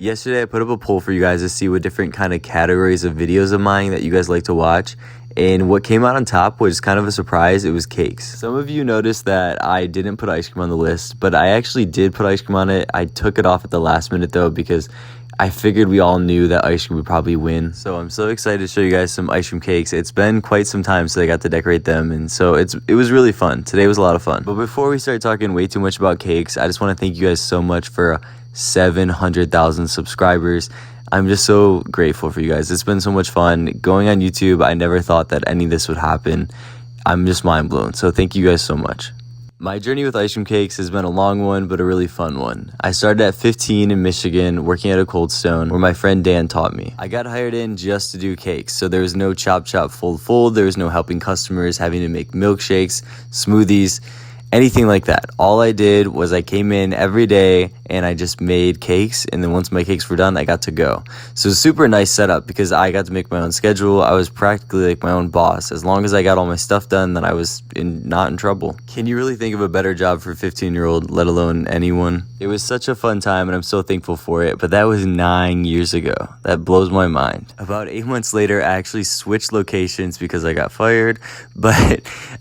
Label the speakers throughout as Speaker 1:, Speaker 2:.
Speaker 1: Yesterday I put up a poll for you guys to see what different kind of categories of videos of mine that you guys like to watch. And what came out on top was kind of a surprise. It was cakes. Some of you noticed that I didn't put ice cream on the list, but I actually did put ice cream on it. I took it off at the last minute though because I figured we all knew that ice cream would probably win. So I'm so excited to show you guys some ice cream cakes. It's been quite some time since I got to decorate them, and so it was really fun. Today was a lot of fun. But before we start talking way too much about cakes, I just want to thank you guys so much for 700,000 subscribers. I'm just so grateful for you guys. It's been so much fun. Going on YouTube, I never thought that any of this would happen. I'm just mind blown. So thank you guys so much. My journey with ice cream cakes has been a long one, but a really fun one. I started at 15 in Michigan, working at a Cold Stone, where my friend Dan taught me. I got hired in just to do cakes, so there was no chop, fold. There was no helping customers, having to make milkshakes, smoothies, anything like that. All I did was I came in every day and I just made cakes, and then once my cakes were done, I got to go. So it was a super nice setup because I got to make my own schedule. I was practically like my own boss. As long as I got all my stuff done, then I was not in trouble. Can you really think of a better job for a 15-year-old, let alone anyone? It was such a fun time and I'm so thankful for it, but that was 9 years ago. That blows my mind. About 8 months later, I actually switched locations because I got fired, but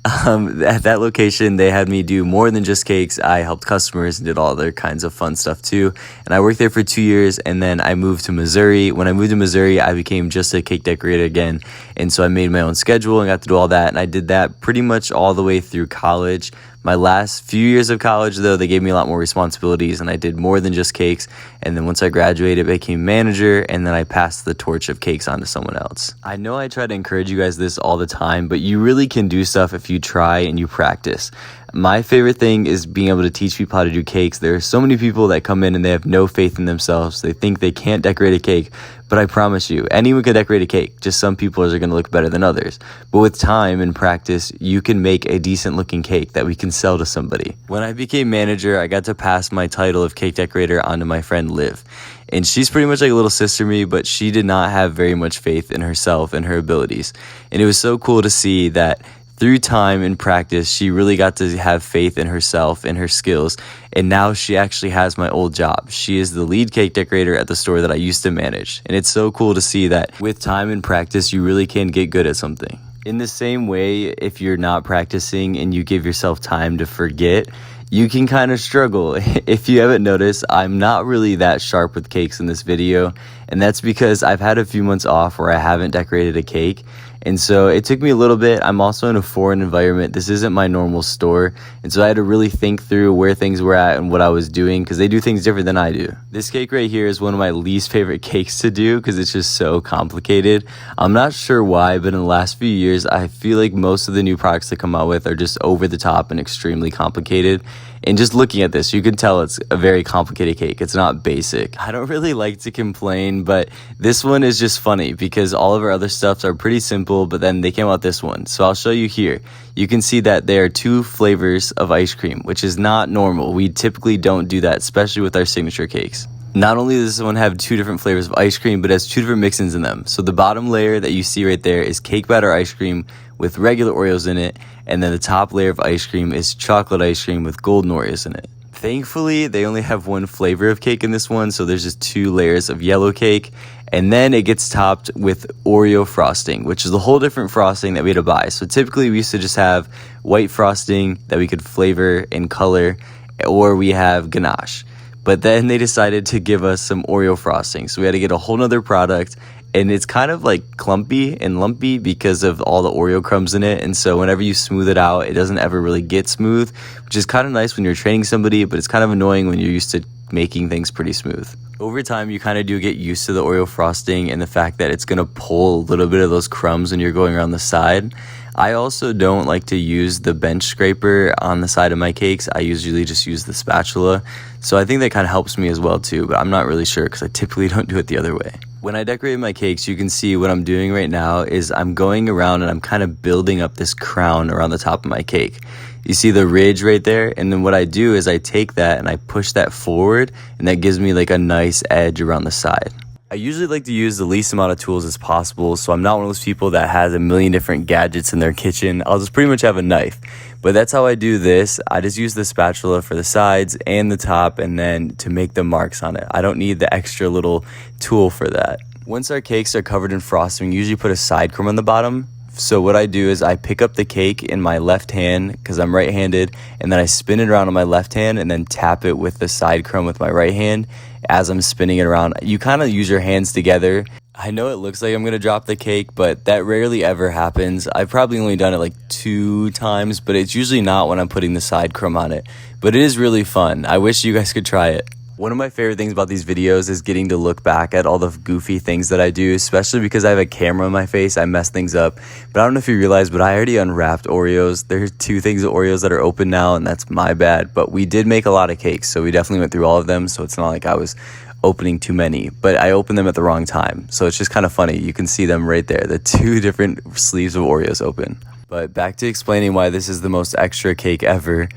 Speaker 1: at that location, they had me do more than just cakes. I helped customers and did all other kinds of fun stuff too. And I worked there for 2 years, and then I moved to Missouri. When I moved to Missouri, I became just a cake decorator again. And so I made my own schedule and got to do all that. And I did that pretty much all the way through college. My last few years of college, though, they gave me a lot more responsibilities, and I did more than just cakes. And then once I graduated, I became manager, and then I passed the torch of cakes on to someone else. I know I try to encourage you guys this all the time, but you really can do stuff if you try and you practice. My favorite thing is being able to teach people how to do cakes. There are so many people that come in and they have no faith in themselves. They think they can't decorate a cake, but I promise you, anyone can decorate a cake. Just some people are going to look better than others. But with time and practice, you can make a decent looking cake that we can sell to somebody. When I became manager, I got to pass my title of cake decorator on to my friend Liv. And she's pretty much like a little sister to me, but she did not have very much faith in herself and her abilities. And it was so cool to see that through time and practice, she really got to have faith in herself and her skills. And now she actually has my old job. She is the lead cake decorator at the store that I used to manage. And it's so cool to see that with time and practice, you really can get good at something. In the same way, if you're not practicing and you give yourself time to forget, you can kind of struggle. If you haven't noticed, I'm not really that sharp with cakes in this video, and that's because I've had a few months off where I haven't decorated a cake, and so it took me a little bit. I'm also in a foreign environment. This isn't my normal store, and so I had to really think through where things were at and what I was doing because they do things different than I do. This cake right here is one of my least favorite cakes to do because it's just so complicated. I'm not sure why, but in the last few years, I feel like most of the new products that come out with are just over the top and extremely complicated. And just looking at this, you can tell it's a very complicated cake. It's not basic. I don't really like to complain, but this one is just funny because all of our other stuffs are pretty simple, but then they came out with this one. So I'll show you here. You can see that there are 2 flavors of ice cream, which is not normal. We typically don't do that, especially with our signature cakes. Not only does this one have 2 different flavors of ice cream, but it has 2 different mix-ins in them. So the bottom layer that you see right there is cake batter ice cream with regular Oreos in it, and then the top layer of ice cream is chocolate ice cream with golden Oreos in it. Thankfully, they only have 1 flavor of cake in this one, so there's just 2 layers of yellow cake, and then it gets topped with Oreo frosting, which is a whole different frosting that we had to buy. So typically, we used to just have white frosting that we could flavor and color, or we have ganache. But then they decided to give us some Oreo frosting, so we had to get a whole nother product. And it's kind of like clumpy and lumpy because of all the Oreo crumbs in it. And so whenever you smooth it out, it doesn't ever really get smooth, which is kind of nice when you're training somebody, but it's kind of annoying when you're used to making things pretty smooth. Over time, you kind of do get used to the Oreo frosting and the fact that it's going to pull a little bit of those crumbs when you're going around the side. I also don't like to use the bench scraper on the side of my cakes. I usually just use the spatula. So I think that kind of helps me as well too, but I'm not really sure because I typically don't do it the other way. When I decorate my cakes, you can see what I'm doing right now is I'm going around and I'm kind of building up this crown around the top of my cake. You see the ridge right there? And then what I do is I take that and I push that forward, and that gives me like a nice edge around the side. I usually like to use the least amount of tools as possible, so I'm not one of those people that has a million different gadgets in their kitchen. I'll just pretty much have a knife. But that's how I do this. I just use the spatula for the sides and the top, and then to make the marks on it. I don't need the extra little tool for that. Once our cakes are covered in frosting, we usually put a side crumb on the bottom. So what I do is I pick up the cake in my left hand because I'm right-handed, and then I spin it around on my left hand and then tap it with the side crumb with my right hand as I'm spinning it around. You kind of use your hands together. I know it looks like I'm going to drop the cake, but that rarely ever happens. I've probably only done it like 2 times, but it's usually not when I'm putting the side crumb on it. But it is really fun. I wish you guys could try it. One of my favorite things about these videos is getting to look back at all the goofy things that I do, especially because I have a camera in my face. I mess things up. But I don't know if you realize, but I already unwrapped Oreos. There's 2 things of Oreos that are open now, and that's my bad. But we did make a lot of cakes, so we definitely went through all of them. So it's not like I was opening too many, but I opened them at the wrong time. So it's just kind of funny. You can see them right there, the 2 different sleeves of Oreos open. But back to explaining why this is the most extra cake ever.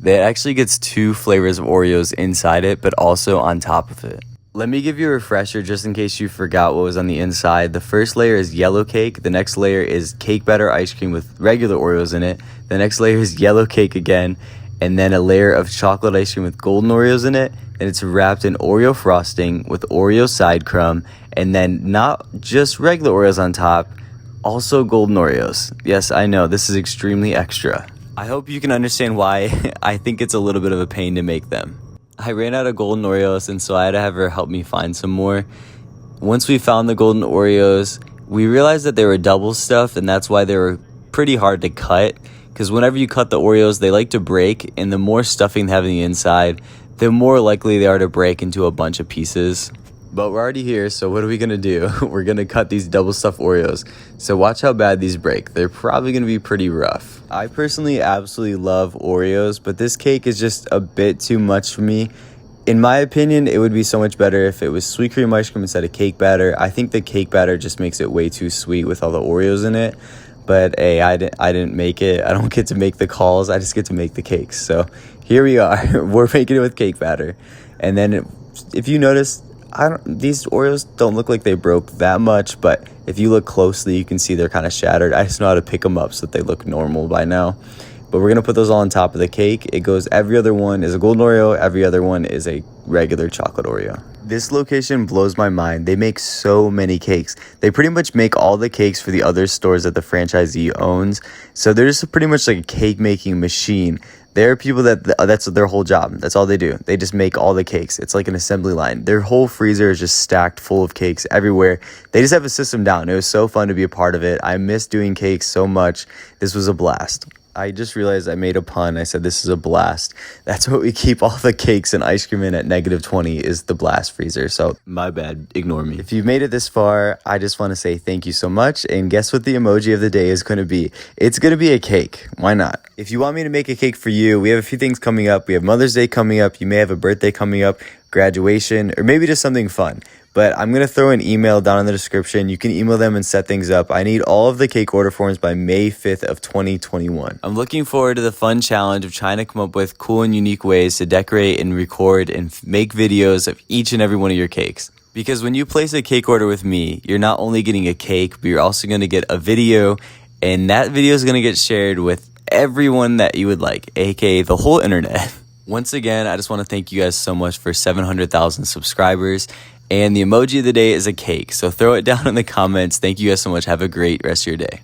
Speaker 1: It actually gets 2 flavors of Oreos inside it, but also on top of it. Let me give you a refresher just in case you forgot what was on the inside. The first layer is yellow cake. The next layer is cake batter ice cream with regular Oreos in it. The next layer is yellow cake again. And then a layer of chocolate ice cream with golden Oreos in it. And it's wrapped in Oreo frosting with Oreo side crumb. And then not just regular Oreos on top, also golden Oreos. Yes, I know, this is extremely extra. I hope you can understand why I think it's a little bit of a pain to make them. I ran out of golden Oreos, and so I had to have her help me find some more. Once we found the golden Oreos, we realized that they were double stuffed, and that's why they were pretty hard to cut. Because whenever you cut the Oreos, they like to break, and the more stuffing they have on the inside, the more likely they are to break into a bunch of pieces. But we're already here, so what are we gonna do? We're gonna cut these double stuffed Oreos. So watch how bad these break. They're probably gonna be pretty rough. I personally absolutely love Oreos, but this cake is just a bit too much for me. In my opinion, it would be so much better if it was sweet cream ice cream instead of cake batter. I think the cake batter just makes it way too sweet with all the Oreos in it. But hey, I didn't make it. I don't get to make the calls. I just get to make the cakes. So here we are. We're making it with cake batter. And then if you notice, these Oreos don't look like they broke that much, but if you look closely, you can see they're kind of shattered. I just know how to pick them up so that they look normal by now. But we're going to put those all on top of the cake. It goes, every other one is a golden Oreo, every other one is a regular chocolate Oreo. This location blows my mind. They make so many cakes. They pretty much make all the cakes for the other stores that the franchisee owns. So they're just pretty much like a cake making machine. There are people that's their whole job. That's all they do. They just make all the cakes. It's like an assembly line. Their whole freezer is just stacked full of cakes everywhere. They just have a system down. It was so fun to be a part of it. I miss doing cakes so much. This was a blast. I just realized I made a pun. I said this is a blast. That's what we keep all the cakes and ice cream in at -20 is the blast freezer. So my bad. Ignore me. If you've made it this far, I just want to say thank you so much. And guess what the emoji of the day is going to be? It's going to be a cake. Why not? If you want me to make a cake for you, we have a few things coming up. We have Mother's Day coming up. You may have a birthday coming up, graduation, or maybe just something fun. But I'm going to throw an email down in the description. You can email them and set things up. I need all of the cake order forms by May 5th of 2021. I'm looking forward to the fun challenge of trying to come up with cool and unique ways to decorate and record and make videos of each and every one of your cakes. Because when you place a cake order with me, you're not only getting a cake, but you're also going to get a video. And that video is going to get shared with everyone that you would like, aka the whole internet. Once again, I just want to thank you guys so much for 700,000 subscribers. And the emoji of the day is a cake. So throw it down in the comments. Thank you guys so much. Have a great rest of your day.